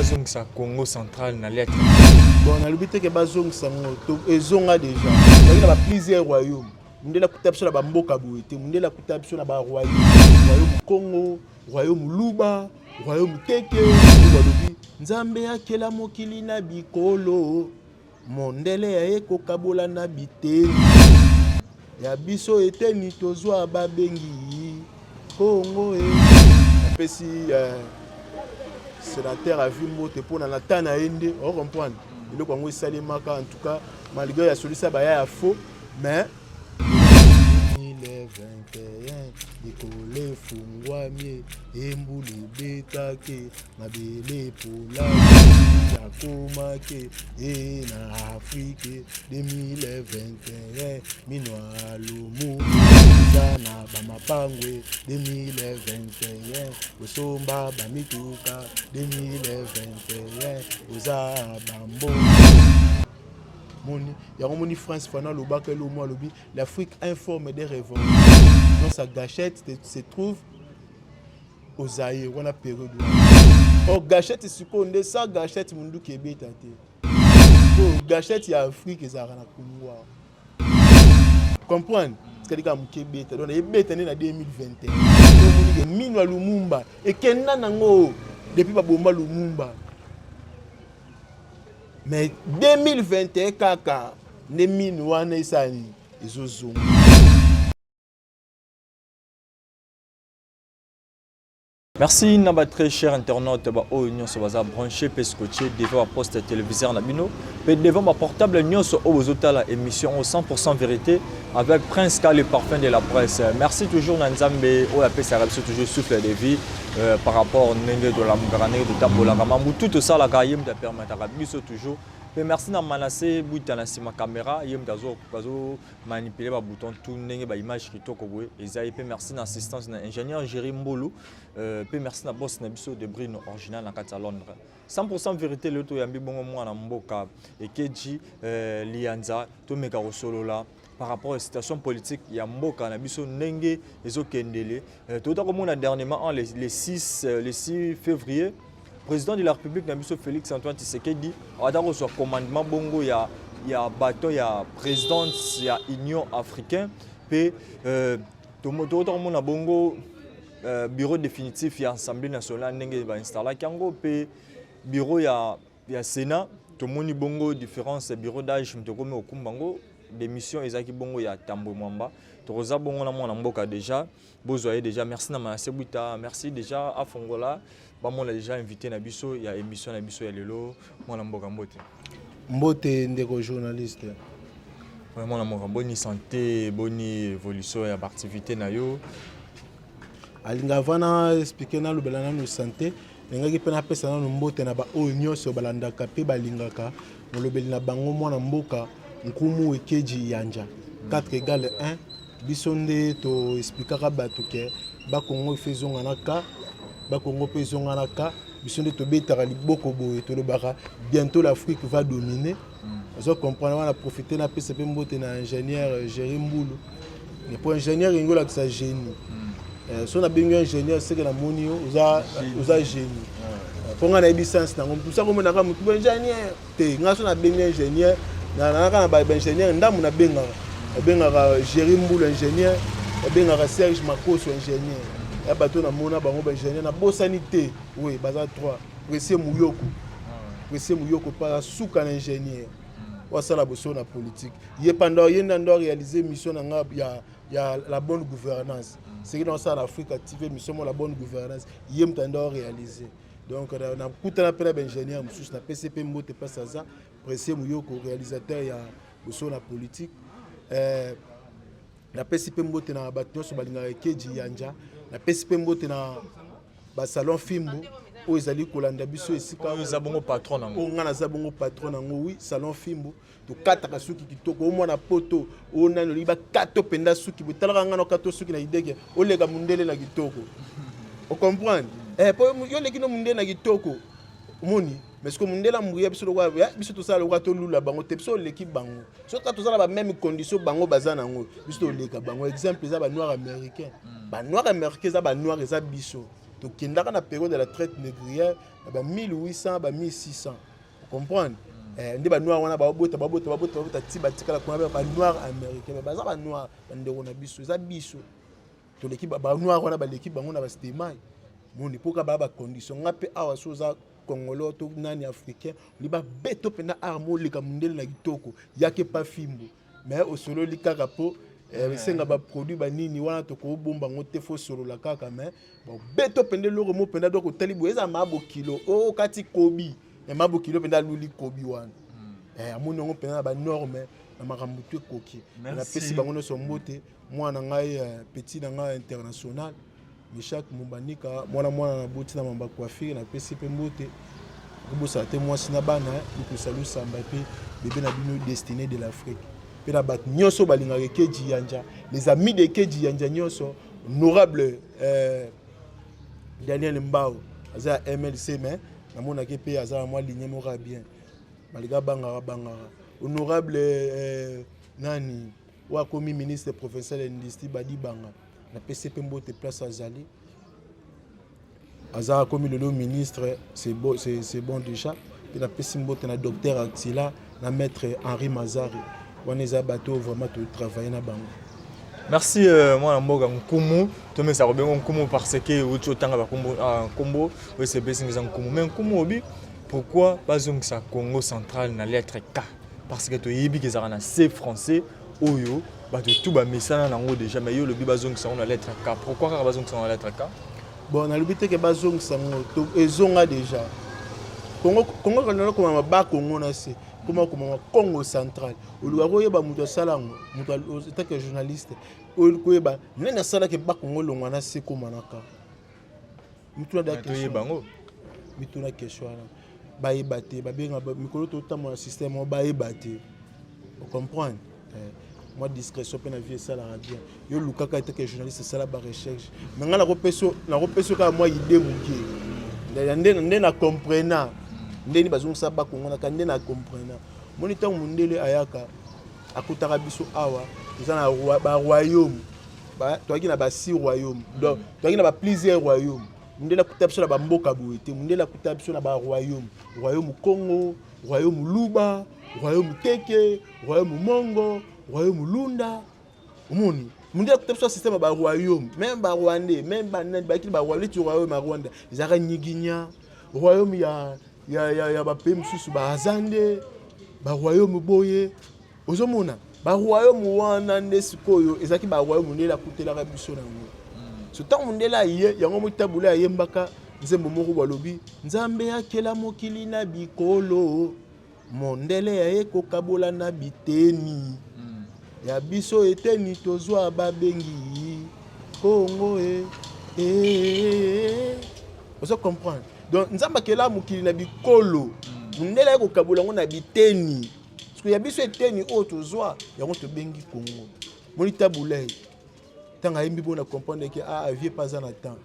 bazong sa Congo central na lettre. Bon, on a l'habitude que bazong sa ils ont déjà. Il y a plusieurs royaumes. Mundela kutabso na bamboka boete, mundela kutabso na ba royaume. Royaume Congo, royaume Luba, royaume Keke, balobi Nzambe akela mokili na bikolo. Mondele ya eko kabola na biteli. Ya biso eteni tozwa babengi Congo apesi sénateur a vu mbote pour na tana ende on comprendre il ko ngwe salimaka en tout cas malgré ya solisa ba ya faux mais 2021 ikole fungwa mie embuli betake mabele pola ya komake na Afrique 2021 minwa lumu na bamapangwe 2021 usomba bamituka 2021 uza bambo Moni, il y a un France pendant le bac et le mois lobby. L'Afrique informe des révoltes. Donc sa gâchette se trouve aux Zaïre, on a période. Oh gâchette c'est qu'on est ça gâchette mundu Québec tante. Oh gâchette il y a Afrique et Zarana Kumwa. Comprendre? C'est que comme Québec donc les bêtes en 2021. Donc on minwa Lumumba et kenna nango depuis ba bomba Lumumba. Mais 2021 kaka ne mine wana isani izozuma. Merci naba très cher internaute ba o union so baza branché pescoché devant poste téléviseur na bino pe devant ma portable nyonso o bozotala émission au 100% vérité avec Prince K le parfum de la presse. Merci toujours Nzambe o appelle ça toujours souffle de vie par rapport nenge de la mugarané de tabola mambu tout ça la kayem de permettre à biso toujours. Et merci na Manassé buta na sima caméra yem gazo manipuler ba bouton tout nenge ba image kitoko boye ezai pe merci na assistance na ingénieur Jérémy Mbolo pe merci na boss na biso de Brino original na kata Londres 100% vérité le to yambi bongo mwana mboka ekeji lianza to meka osolola par rapport à la situation politique ya mboka na biso nenge ezokendele tout à comme on a dernièrement le 6 février président de la République Nabiso Félix Antoine Tshisekedi a donné son commandement bongo ya bateau ya présidence ya Union africaine pe tout monde na bongo bureau définitif ya Assemblée nationale ndenge ba installer kango pe bureau ya Sénat tout monde bongo différence bureau d'âge mtokome okumbango démission ezaki bongo ya Tambo Mwamba toza bongo na mwana mboka déjà bozoye déjà merci na Manassé Buta merci déjà à Fongola on l'a déjà invité na biso ya émission na biso ya lelo mwana mboka mbote ndeko journaliste vraiment na mboka boni santé boni évolution ya activité na yo alinga vana expliquer na lobela na santé ngaki pena pesa na mbote na ba onyo so balanda kapé balingaka lobeli na bango mwana mboka nkumu ekeji yanja 4 égale 1 bisonde to expliquera bato ke ba Congo faisons naka ba Congo faisons naka bisonde to betara liboko boye to lobaka bientôt l'Afrique va dominer on comprendre on a profité na PCP mbote na ingénieur Jérémy Mbulu et pour ingénieur ngola que ça génie son a bien ingénieur c'est que la monio uza génie pour ngana ebisance na tout ça comme na ka mutu ingénieur te ngaso na bien ingénieur na ba ingénieur ndamu na benga Jérémy Mbulu ingénieur benga Serge Makoso ingénieur ya bato na mona bango ba ingénieur na bosanité oui baza 3 Pressé Muyoko pas souka na ingénieur wa sala boso na politique yé pendant yenda ndo réaliser mission na ya la bonne gouvernance c'est que dans ça l'Afrique activer mission la bonne gouvernance yé mtando réaliser donc na kutana pela ba ingénieur mususu na PCP mbote pas ça Pressé Muyoko réalisateur ya boso na politique na PCP mbote na bato so balinga ekeji yanja na PCP mbote na ba salon Fimbo o ezali kolanda biso esika o zabongo patron nango o ngana zabongo patron nango oui salon Fimbo to kataka suki kitoko o mwana poto o nano liba kato penda suki botalaka ngana kato suki na ideke o lega mundele na kitoko o comprendre po yo leki no mundele na kitoko moni mais ce que mundela mourir biso lo wa biso to sala to lula bango te biso l'équipe bango so ka to sala ba même condition bango bazana ngo biso to leka bango exemple za ba noir américain za ba noir za biso tokendaka na période de la traite négrière ba 1800 ba 1600 comprendre nde ba noir wana babota ti batikala kuna ba noir américain baza ba noir bandeko na biso eza biso to l'équipe ba noir wana ba l'équipe bango na ba stemai moni poka ba condition ngape awa soza congolais to nani africain liba beto pena armo lika mundele na kitoko yake pa fimbo mais au solo likaka po senga ba produit ba nini wana to ko bomba ngote fo solo la kaka mais bon beto pende loro mo penda doko talibo eza mabo kilo o kati kobi et mabo kilo penda luli kobi wana amoni ngo penda ba norme na makambo to koki na pesi bango no sombote mwana ngai petit na ngai international Michak Mumbanika mwana na boti na mamba coiffure na pesi pe mbote kubosa te moi sina bana ku salu samba pe bébé na bino destiné de l'Afrique pe na bat nyoso balinga keji yanja les amis de keji yanja nyoso honorable Daniel Mbao aza MLC mais na mona ke pe aza moi ligné mora bien baliga bangara honorable nani wa komi ministre professeur de l'industrie badi banga na PCP mbote place azali aza comme le ministre c'est bon déjà puis na PCP mbote na docteur Actila na maître Henri Mazari on les a bateau vraiment tout travailler na bango. Merci moi mboga nkumu to me sa robengo nkumu parce que ucho tanga ba kombo oui c'est bien ngeza nkumu mais nkumu obi pourquoi pas ça Congo central na lettre K parce que to yibi kezara na C français oyo bah tout ba mesana nango déjà mais yo le bi bazong ça on a lettre K pourquoi ka bazong ça on a lettre K bon na lobité ke bazong ça to ezonga déjà Congo kana ko ma ba Congo na se comment Congo central oluwa ko yeba muto salango muto tant que journaliste ko yeba nena sala ke ba Congo longwa na se ko manaka muto na question bango muto na question ba yebate ba benga mikolo to tamo système ba yebate vous comprenez moi discrétion pe na vie ça la bien yo lukaka était que journaliste ça la ba recherche mais nga na repeso ka moi idée muke ndé na comprena ndé ni bazungu sa ba kongo na kande na comprena moniteur mundele ayaka akutaka biso awa eza na ba royaume ba toaki na ba 6 royaume donc toaki na ba plusieurs royaume ndela kuta biso na ba mboka boete ndela kuta biso na ba royaume Congo royaume Luba royaume Keke royaume Mongo royaume Lunda omoni mundia kutapso système ba royaume même ba Rwandais même ba nan ba kili ba royaume Rwanda ezaka nyiginya royaume ya ba pays mususu ba Azande ba royaume boye ozomona ba royaume wana ndesikoyo ezaki ba royaume ndela kutela biso na ngo so tant mundela ye yango mutabula yembaka nzembo moko balobi nzambe akela mokili na bikolo mondele ya ekokabola na biteni ya biso eteni tozwa babengi Congo vous comprendre donc nzamba kela mukili na bikolo mundela ekokabola ngo na biteni parce que ya biso eteni o tozwa yango to bengi Congo moni tabulay tanga yimbi bona comprendre que vie pas en temps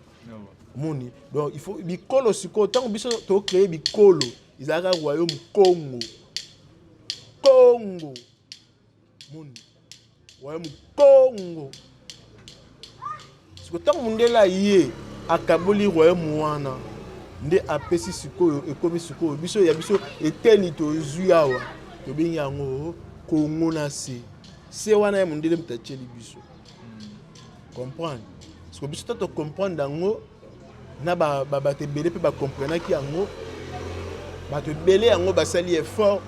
moni donc il faut bikolo siko tant biso to créer bikolo izaka royaume Congo moni royaume Congo siko tant mundela ye akaboli royaume wana nde apesi sikoyo ekomi sikoyo biso ya biso eteni to zuyawa to bengi yango Congo na se wana ya mundele mutacheli biso comprendre parce que biso to comprendre yango na ba te belé pe ba comprendre ki yango ba te belé yango basali effort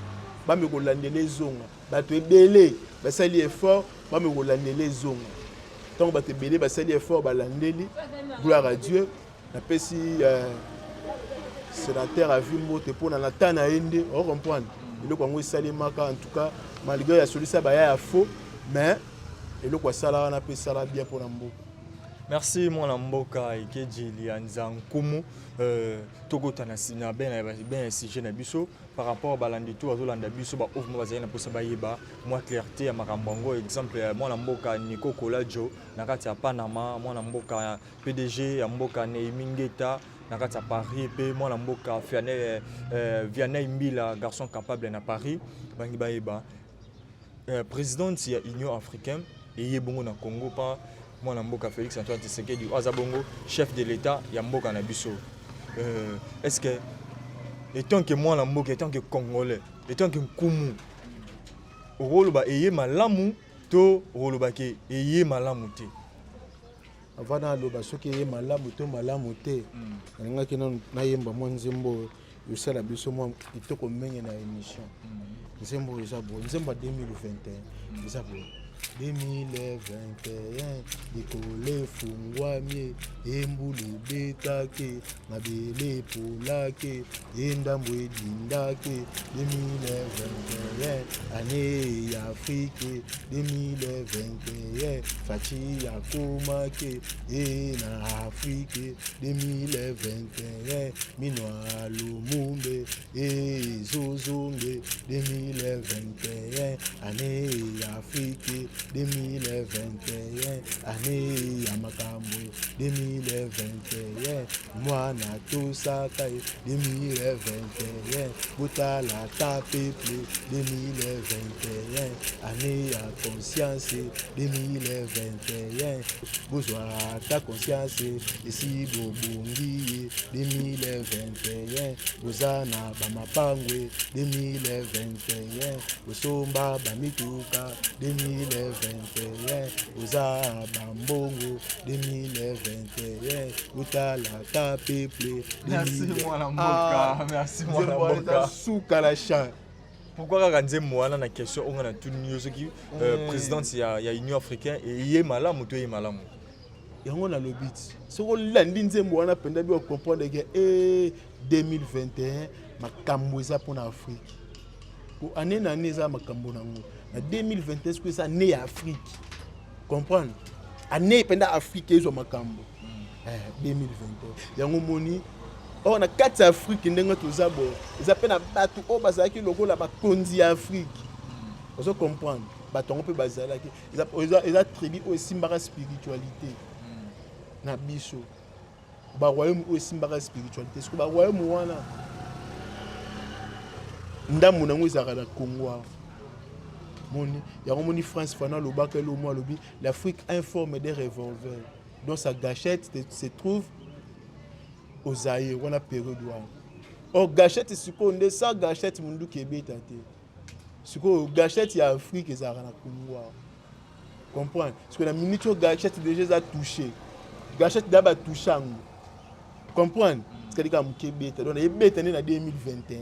ba me ko landela zonga ba te belé basali effort ba me ko landela zonga tant ba te belé basali effort ba landeli gloire à Dieu na pesi sénateur a vu moto pour na tana ende on comprendre le ko ngo sali maka en tout cas malgré ya solisa ba ya faux mais et le quoi ça là on a pesi ça bien pour nambo. Merci mon amboka ikeji lianza nkumu tokotana sina ben sujet na biso par rapport balandi to azolanda biso ba ouvre bazali na posa bayeba moi clarté ya makambongo exemple mon amboka Nico Kolajo na kati ya Panama mon amboka PDG ya mboka Neimingeta na kati ya Paris pe mon amboka Vianney Mbila garçon capable na Paris bangi bayeba présidente ya Union africaine et yebongo na Congo pa mwana mboka Félix Antoine Tshisekedi aza bongo chef de l'état ya mboka na biso. Est-ce que étant que mwana mboka, étant que congolais, étant que nkumu oloba eye malamu to oloba ke eye malamu te? Avant d'aloba soki eye malamu to malamu te, nalingaki nayemba mwa nzembo yosala biso mwa kitoko mingi na émission. Nzembo eza bo, nzembo 2021 eza bo. 2021 likolo efungwami embulu ebetaki mabele epolaki endambo edindaki 2021 année ya Afrique 2021 faci yakomaki na Afrique 2021 minwa lumumbe ezozonge 2021 année ya Afrique 2021 année ya makambo 2021 mwana tosaka 2021 botala ta peuple 2021 année ya conscience 2021 bozwa ta conscience esi bobongi 2021 bozana bamapangwe 2021 bosomba bamituka 2021 oza bambongo 2021 utala ta peuple. Merci mwana mboka, merci mwana mboka. Suka la chan. Pourquoi kaka nzembo wana na question onga na tuni yo soki présidente ya Union africaine et ye malamu to ye malamu? Yango na lobiti. Soko landi nzembo wana penda bi comprendre que 2021 makambo eza pour Afrique. Pour année na année za makambo nango. En 2021, c'est que ça né Afrique. Comprendre? Année pendant Afrique, ils ont makambo. 2021. Il y a un moni. On a 4 Afrique qui n'ont pas zabo. Ils appellent à battre au bazaki logo la bakondi Afrique. Vous comprendre? Baton peut bazalaki. Ils attribuent aussi mbara spiritualité. Na biso. Ba royaume aussi mbara spiritualité. Ce que ba royaume wana. Ndamu nango ezaka na Congo. Moni, il y a un France pendant le bac et le mois lobby. L'Afrique informe des revolvers. Donc sa gâchette se trouve aux Zaïre, on a période. Or gâchette, c'est qu'on est sans gâchette, mon qui est bête. Ce que gâchette, il y a Afrique et ça a comprendre. Parce que la minute gâchette déjà touché. Gâchette d'abord touché. Comprendre. C'est que les bête. Donc les bêtes en 2021.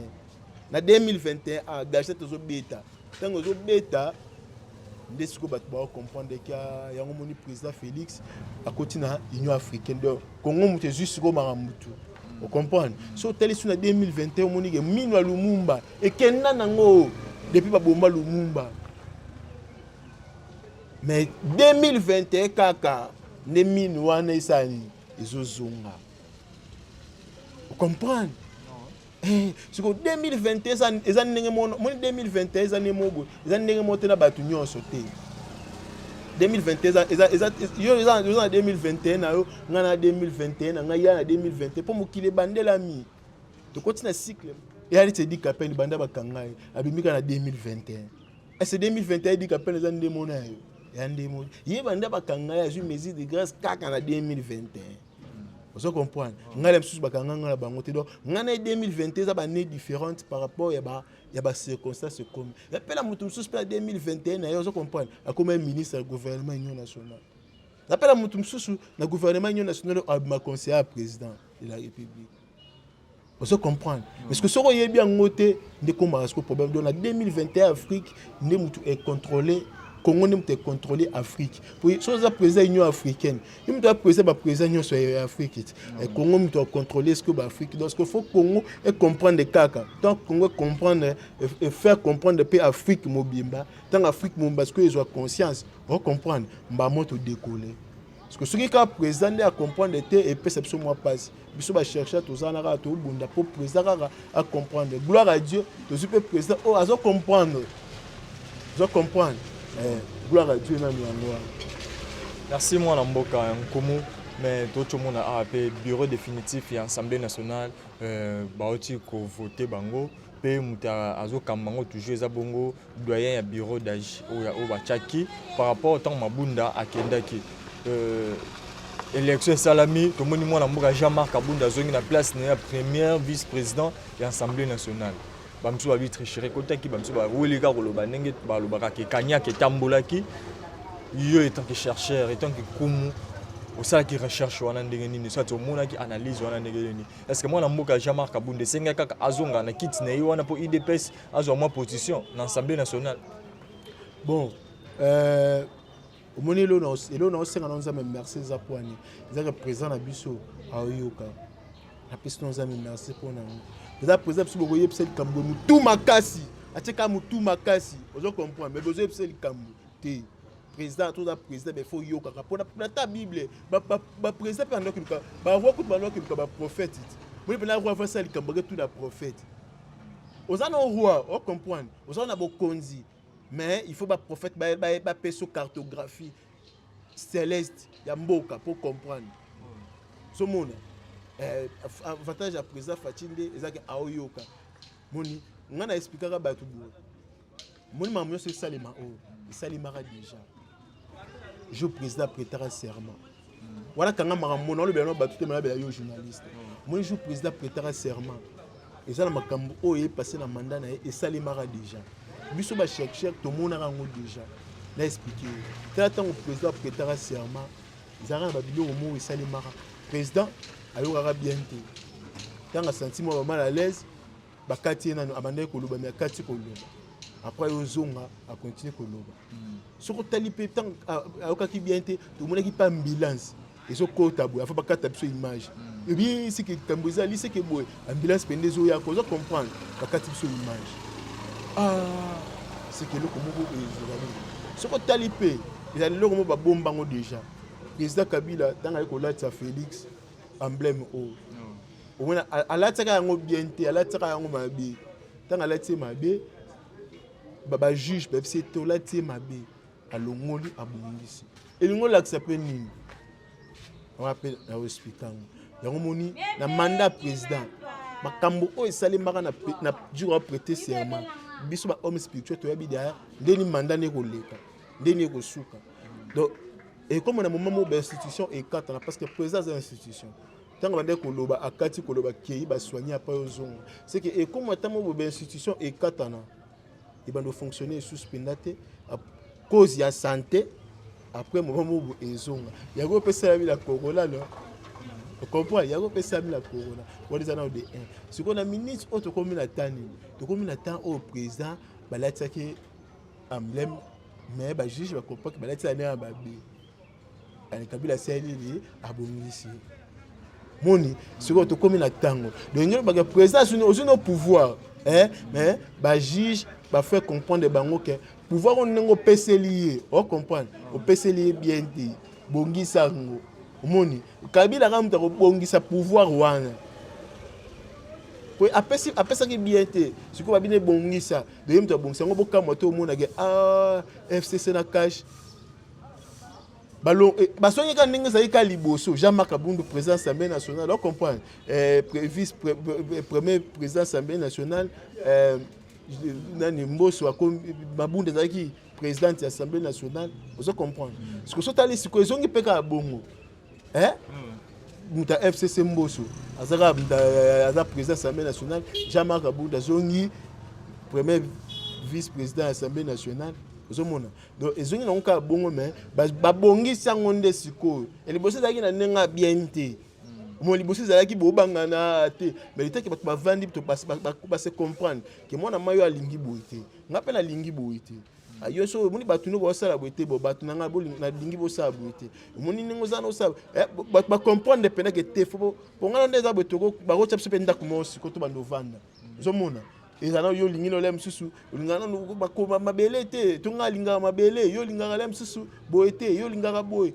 En 2021, gâchette est bêta. Tant que bêta, les gens vont comprendre qu'il y a un président Félix à côté de l'Union africaine. Donc, Congo est juste comme Maramutu. Vous comprenez? Si vous avez 2021, vous avez Minwa Lumumba et Kenya Nango depuis Babomba Lumumba. Mais 2021, Kaka, les Minwa Nesani, ils ont zonga. Vous comprenez? C'est que 2021, les années 2021, les années mobo, les années monté na batu nyon sauté. 2021, ils ont 2021, ngana 2021, ngaya 2021 pour mukile bandela mi. To continue cycle. Et ali te dit qu'appelle banda bakangai, abimika na 2021. Et c'est 2021 dit qu'appelle les années monayo. Yande mo. Yé banda bakangai a eu mesure de grâce kaka na 2021. Vous comprenez? Nous avons des 2021 année différente par rapport à des circonstances comme. Il y a plein de 2021, vous comprenez? Comme un ministre du gouvernement de l'Union nationale. Il y a plein de gouvernement de l'Union nationale qui a conseillé au président de la République. Vous comprenez? Parce que ce qui est bien noté, c'est que problème dans la 2021 Afrique est contrôlée. Congo est contrôlé Afrique. Pour les présidents de l'Union africaine, il doit président de l'Union africaine. Et Congo doit contrôler ce que l'Afrique. Donc il faut que Congo comprendre les cas. Tant que Congo comprendre et faire comprendre le Afrique mobimba, tant l'Afrique mobimba parce qu'ils ont conscience, vous comprendre, mbamoto décoller. Parce que ce qui est président à comprendre et perception moi passe. Biso ba chercher tous en ara to bunda pour président à comprendre. Gloire à Dieu, le super président oh à comprendre. Vous comprendre. Gloire à Dieu, merci moi Namboka Nkomo, mais tout le monde a appelé bureau définitif et Assemblée nationale, baoti ko voter bango, pe muta azo kambango toujours eza bongo doyen ya bureau d'âge ou ya Obachaki par rapport au temps Mabunda à Kendaki. élection salami tout le monde mboka Jean-Marc Kabunda zongi na place na premier vice-président de l'Assemblée nationale bamsu ba vitre chéri kota ki bamsu ba welika koloba ndenge ba lobaka ke kanya ke tambolaki yo étant que chercheur étant que kumu au ça qui recherche wana ndenge nini soit au mona qui analyse wana ndenge nini est-ce que moi na mboka Jean-Marc Kabunda senga kaka azonga na kit na yo wana pour IDPS azo moi position dans l'Assemblée nationale bon au moni lo na senga na nzambe merci za poani za président na biso ayoka na piste na nzambe merci pour na za président biso boye psel kambo mutu makasi ateka mutu makasi ozo comprendre mais bozo psel kambo te président tout da président mais faut yoka pour na ta bible ba président pendant que ba roi coup pendant que ba prophète moi pendant roi va ça le kambo tout da prophète oza na roi on comprendre oza na bokonzi mais il faut ba prophète ba peso cartographie céleste ya mboka pour comprendre ce monde avantage à président Fatinde ezaki aoyoka moni ngana expliquera ba tout bout moni mamyo c'est salima salimara déjà je président prêtera serment voilà quand ngama mona le beno ba tout mala yo journaliste moni je président prêtera serment ezala makambo oye passé na mandat na et salimara déjà biso ba chercheur to mona rango déjà na expliquer tant au président prêtera serment zara ba bilo mo et salimara président ayokaka bien te ntango asenti mwa mal à l'aise bakati ye nano abandaki koloba me akati koloba après ozonga akontinue koloba soki otali mpe ntango ayokaki bien te tomonaki mpe ambulance ezokota boye afa bakata biso image ebi seke kambo ezali seke boye ambulance mpe ezoyaka oza comprendre bakati biso image seke eloko moko ezali soki otali mpe ezali eloko moko babombango déjà président Kabila ntango aye kolatisa Félix emblème o omona alataka yango bien te alataka yango mabe ntango alati mabe ba juge ba psi to lati mabe alongoli abungisi elingo lakisa pe nini on appelle na hospital yango moni na mandat président makambo o esali maka na jour prêter serment biso ba homme spirituel to yabi derrière ndeni mandat ne ko leka ndeni ko suka donc et comme on a un moment où l'institution est quatre, parce que président de l'institution, tant qu'on a koloba akati koloba kei ba soigner après aux ondes, c'est que et comme on a un moment où l'institution est quatre, il va fonctionner sous spinate à cause de la santé après moment où ils ont, il y a gros ça la Corolla là, vous comprenez, il y a gros ça la Corolla, on les a dans des un, ce qu'on a ministre autre comme la tani, donc comme la temps au président, bah là c'est que emblème, mais bah juge va comprendre que bah là c'est un babi. Kabila seli abongisi moni siko to komi na tango donc ba président sur pouvoir mais ba juge ba faire comprendre bango que pouvoir on ngo peselier on comprendre o peselier bien dit bongisa ngo moni Kabila ramta ko bongisa pouvoir wana po apesa ki bien te siko ba bine bongisa de mto bongisa ngo bokamwa to mona ke FCC na cash Ballon, parce que quand vous avez liboso, Jean-Marc Kabunda, président de l'Assemblée nationale, on comprend. Premier président de l'Assemblée nationale, Mbosso, Babunda, président de l'Assemblée nationale, vous comprenez. Ce que vous avez dit, c'est que vous avez dit que bongo. Mouta FCC Mbosso, Azara, président de l'Assemblée nationale, Jean-Marc Kabunda, premier vice-président de l'Assemblée nationale. Donc ils ont un cas bon mais babongi sangonde siko et les bosses zaki na nenga bien te mo les bosses zaki bo bangana te mais le temps que ba vandi to passer comprendre que moi na mayo alingi boité ngapela lingi boité ayo so moni batunu bo sala boité bo batuna nga bo na lingi bo sala boité moni ningo zana osala ba comprendre pena que te fo pour ngana ndeza botoko ba ko tshapse pe ndako mo siko to bando vanda zomona et ça yo lingino lem susu lingana no bakoma mabele te tonga linga mabele yo linga lem susu boete yo linga boy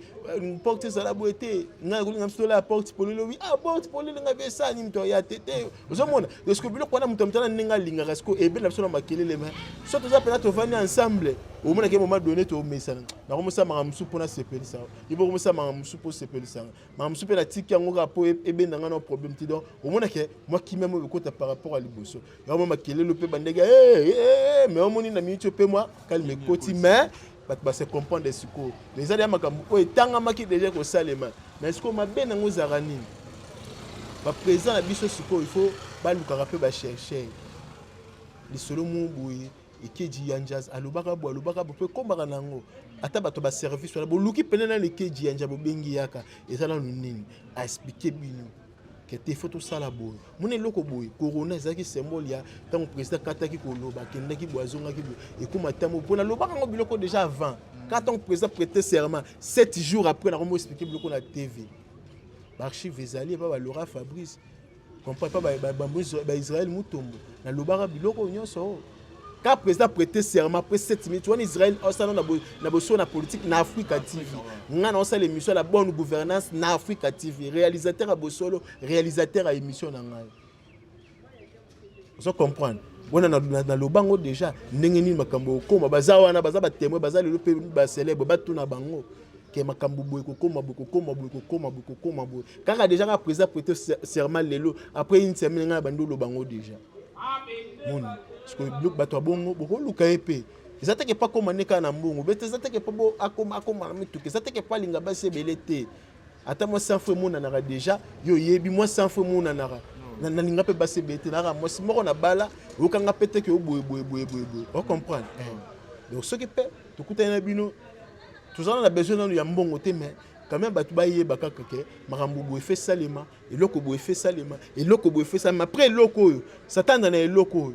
porte ça la boete nga ko linga msto la porte polilo wi porte polilo nga besa ni mto ya tete ozomona est-ce que bilo kwana mto mtana ninga linga rasko ebe la biso na makelele mais so to za pena to vani ensemble au moment que moment donné to mesana na ko musa manga musu pona sepeli ça ibo ko musa manga musu po sepeli ça manga musu pe la tiki yango rapo ebe nanga no problème ti donc au moment que moi qui même le côté par rapport à liboso ya moment le pe bandega mais on moni na minute pe moi calme koti mais bato se comprendre sikoyo eza ya makambo oyo etangamaki déjà kosalema mais sikoyo mabe nango ezalaka nini baprésident na biso sikoyo il faut balukaka mpe bachercher lisolo mo boye ekeji ya njaz alobaka bo mpe kombaka nango ata bato baservice wana boluki pene na lekeji ya nja bobengi yaka eza nanu nini aexplike bino kete faut tosala boye mona eloko boye corona ezalaki symbole ya ntango président kataki koloba akendaki boye azongaki boye ekoma tamo mpona alobaka yango biloko déjà avant quand ntango président prêté serment 7 jours après nakomo explike biloko na tv baarchive ezali epa balora fabrice comprend pas baisraël mutombo nalobaka biloko nyonso quand président prêté serment après 7 minutes on Israël osala na boso na politique na Africa TV ngana osala émission la bonne gouvernance na Africa TV réalisateur à bosolo réalisateur à émission na ngai vous comprendre bona na lobango déjà ndenge nini makambo koma baza wana baza ba témoin baza le pe ba célèbre batuna bango ke makambo boye kokoma kaka déjà ka président prêté serment lelo après une semaine ngana bando lobango déjà mon parce que bloc bato bongo boko luka epé ezateke pas comme neka na mbongo bete ezateke pas bo akoma mituke ezateke pas linga base belete ata moi sans feu mona na déjà yo yebi moi sans feu mona na linga pe base belete na moi si moko na bala okanga pete ke boye on comprendre donc ce qui peut to kuta na bino tout ça on a besoin de ya mbongo te mais quand même bato baye bakaka ke makambo boye fait salema eloko boye fait salema eloko boye fait salema après eloko satanda na eloko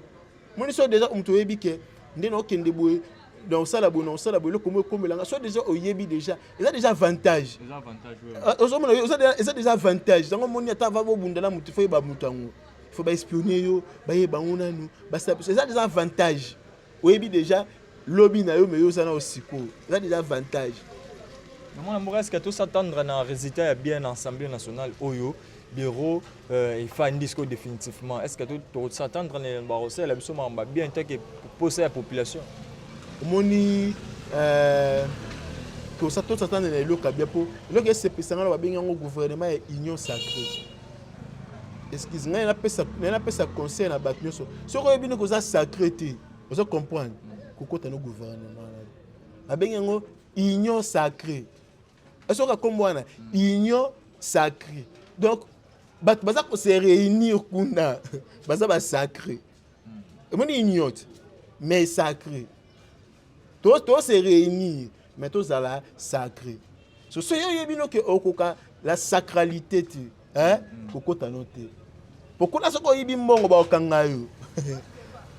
mon so déjà on to yebi ke ndeno kende boye donc ça la bonne le comme la so déjà au yebi déjà il a déjà avantage il a déjà avantage donc mon ata va bo bundala mutu fo ba mutango faut ba espionner yo ba ye ba ngona nu ba ça déjà avantage au yebi déjà lobby na yo mais yo ça na aussi ko il a déjà avantage. Mais est-ce que tout s'attendre à un résultat bien l'Assemblée nationale Oyo bureau il fait un discours définitivement est-ce que tout s'attendre à barosser la biso mamba bien tant que poser la population moni que ça tout s'attendre à l'eau bien pour le que c'est pesanga ba benga gouvernement et union sacrée excuse moi na pesa conseil na bato nyonso soko yebi ne ko za sacré te vous comprendre kokota no gouvernement ba benga ngo union sacrée est-ce que comme moi union sacrée donc baza ko se réunir kuna baza ba sacré moni union mais sacré to se réunir mais to za la sacré so yo yebino ke okoka la sacralité tu hein kokota noté pourquoi la soko yibi mbongo ba okanga yo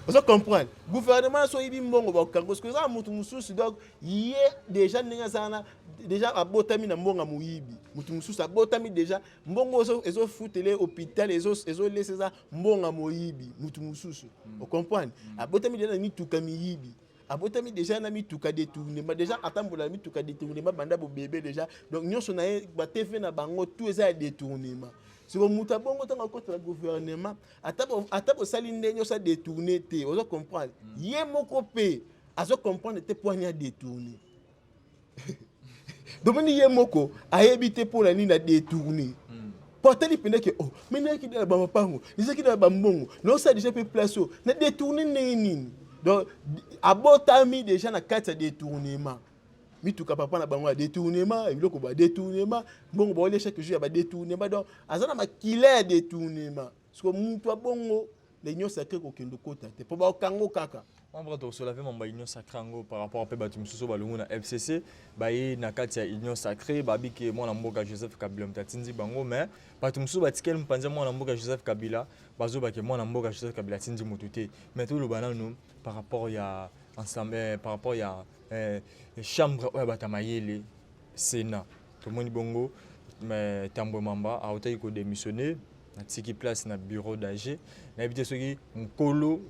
vous comprenez gouvernement so yibi mbongo ba okanga parce que ça mutu mususu donc yé déjà ninga sana déjà abotami na mbonga muyibi mutu mususu abotami déjà mbongo ezo futele hôpital ezo laisser ça mbonga muyibi mutu mususu vous comprenez abotami déjà mituka miyibi abotami déjà na mituka détourné mais déjà atambola mituka détourné banda bo bébé déjà donc nyonso na ba TV na bango tout ça détournement si vous muta bongo tanga contre le gouvernement atabo salinde nyosa détourné té vous comprendre yé moko pe azo comprendre té poignard détourné donc ni yé moko a évité pour la ligne détourné porter li pende que oh mais na ki da ba mapango ni ki da ba mbongo non ça déjà pe place na détourné nini donc abotami déjà na carte détournement mituka papa na bango détournement biloko ba détournement bongo ba ole chaque jour ba détournement donc azana ma killer détournement parce que mutu bongo les union sacrée ko kendo kota te po ba kango kaka on va donc se laver mon union sacrée ngo par rapport à batu mususu balungu na FCC ba yi na kati ya union sacrée ba biki mwana mboka Joseph Kabila mtatinzi bango mais batu mususu batikeli mpanza mwana mboka Joseph Kabila bazo ba ke mwana mboka Joseph Kabila tinzi mututé mais tout le banano par rapport ya ensemble par rapport ya chambre oya batamayele Sénat tout monde bongo mais Tambo Mamba a autant ko démissionner na tiki place na bureau d'AG na éviter soki mukolo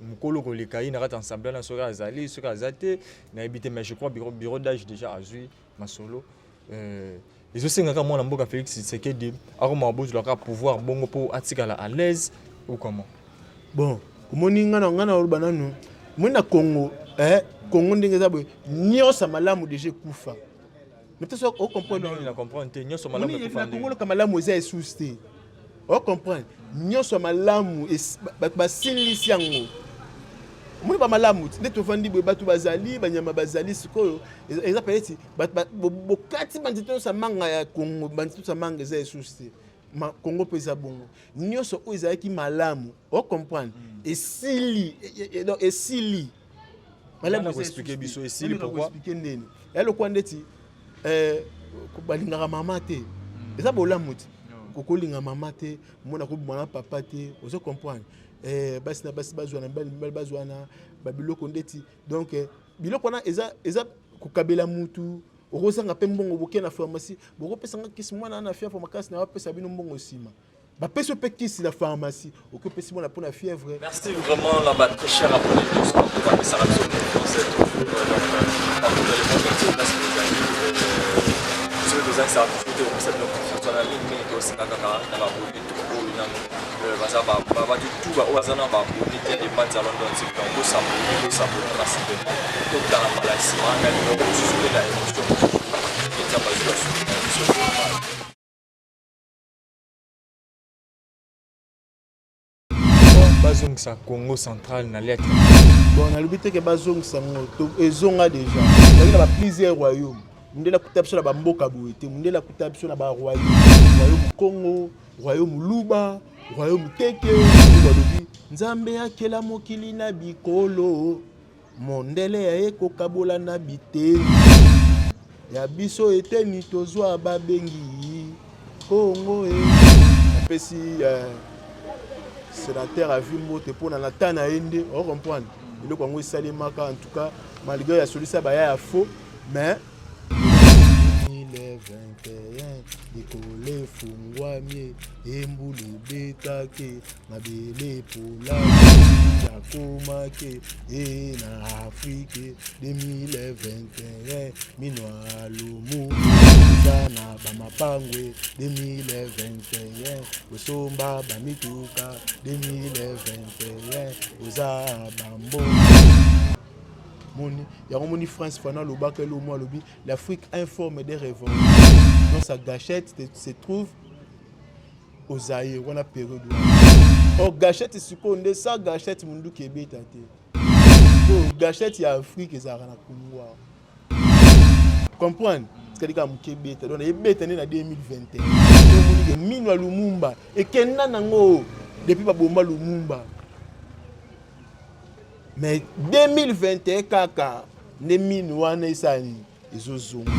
ko lekai na rata ensemble na soka azali soka azate na éviter mais je crois bureau d'AG déjà azui masolo les aussi ngaka mwana mboka Félix Tshisekedi akoma bozo la pouvoir bongo po atikala à l'aise ou comment bon komoni ngana bananu mona Congo Congo ndenge za boy nyosa malamu déjà kufa mais peut-être on comprend il comprend te nyosa malamu kufa Congo ka malamu za esuste on comprend nyosa malamu ba sinlisi yango moni ba malamu nde tovandi boye bato bazali banyama bazali sikoyo eza peut-être bokati bandito sa manga ya Congo bandito sa manga eza esusi Congo pesa bongo nyonso oyo ezalaki malamu o comprendre esili donc esili malamu ko expliquer biso esili pourquoi expliquer ndeni ya lokwa ndeti balingaka mama te eza bolamu te kokolinga mama te mona ko mwana papa te ozo comprendre basi na basi bazwana mbali bazwana babiloko ndeti donc biloko na eza kokabela mutu okosanga pe mbongo boke na pharmacie bokopesanga kisi mwana na fièvre makasi na bapesa bino mbongo sima bapesa pe kisi la pharmacie okopesi mwana pona fièvre. Merci vraiment la bas très cher à pour les deux pour que ça reste dans cette ça a toujours été cette fonctionnalité mais aussi dans la baza ba tout ba ozana ba bonité des bandes à London c'est qu'on ça pour passer donc dans la maladie manga donc sur la émotion et ça va sur bazongisa Congo central na lettre bon na lobité que bazongisa ngo ezonga déjà il y a plusieurs royaumes ndela kutabso na ba mboka boete ndela kutabso na ba royaume Congo royaume Luba royaume Teke balobi nzambe akela mokili na bikolo mondele ya ekokabola na biteni ya biso eteni tozwa babengi Congo apesi sénateur a vu moto pour na tana ende on comprendre le Congo salimaka en tout cas malgré la solution ba ya faux mais 2021 ikole fungwa mie embulu betake mabele pola ya komake na Afrique 2021 minwa lumu na bamapangwe 2021 usomba bamituka 2021 uza bambo Moni France pendant le bac et le mois l'Afrique informe des révoltes. Dans sa gâchette se trouve aux Zaïre, on a période. Or gâchette c'est qu'on ça gâchette mundu Québec tate. Oh gâchette il y a Afrique et ça na kumwa. Comprendre? C'est que comme Québec donc il bête en 2021. Donc moni minwa Lumumba et kenna nango depuis ba bomba Lumumba. Mais 2021 kaka ne minu wana isani izozungu